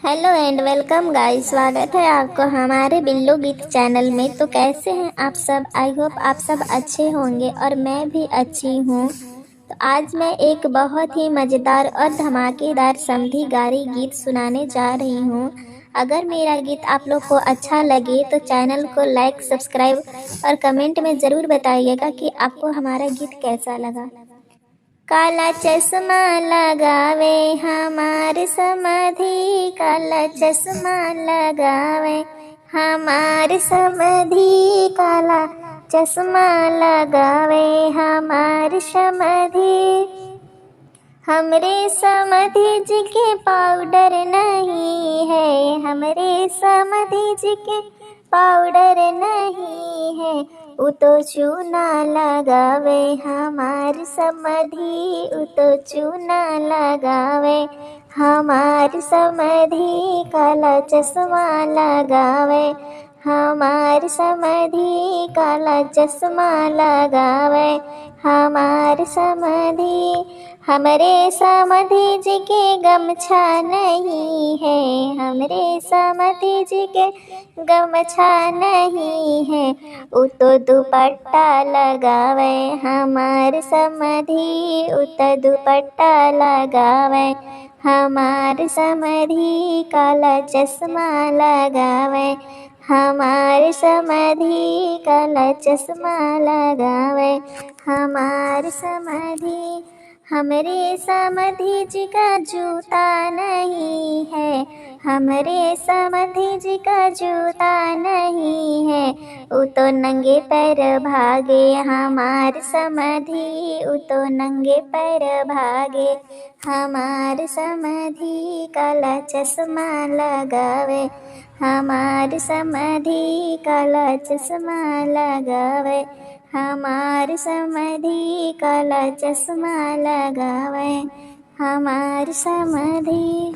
Hello and welcome guys, स्वागत है आपको हमारे बिल्लू गीत चैनल में। तो कैसे हैं आप सब? आई होप आप सब अच्छे होंगे और मैं भी अच्छी हूँ। तो आज मैं एक बहुत ही मज़ेदार और धमाकेदार समधी गारी गीत सुनाने जा रही हूँ। अगर मेरा गीत आप लोग को अच्छा लगे तो चैनल को लाइक, सब्सक्राइब और कमेंट में ज़रूर बताइएगा कि आपको हमारा गीत कैसा लगा। काला चश्मा लगावे हमार समधी, काला चश्मा लगावे हमार समधी, काला चश्मा लगावे हमार समधी। हमरे समधी जी के पाउडर नहीं है, हमरे समधी जी के पाउडर नहीं है। उ तो चूना लगावे हमार समधी, उ तो चूना लगावे हमार समधी, काला चश्मा लगावे हमार समधी, काला चश्मा लगावे हमार समधी। हमरे समधी जी के गमछा नहीं है, हमरे समधी जी के गमछा नहीं है। उ तो दुपट्टा लगावे हमार समधी, उ तो दुपट्टा लगावे हमार समधी, काला चश्मा लगावे हमार समधी, काला चश्मा लगावे हमार समधी। हमरे समधी जी का जूता नहीं है, हमरे समधी जी का जूता नहीं है। उ तो नंगे पैर भागे हमार समधी, उ तो नंगे पैर भागे हमार समधी, काला चश्मा लगावे हमार समधी, काला चश्मा लगावे हमार समधी, काला चश्मा लगावे हमार समधी।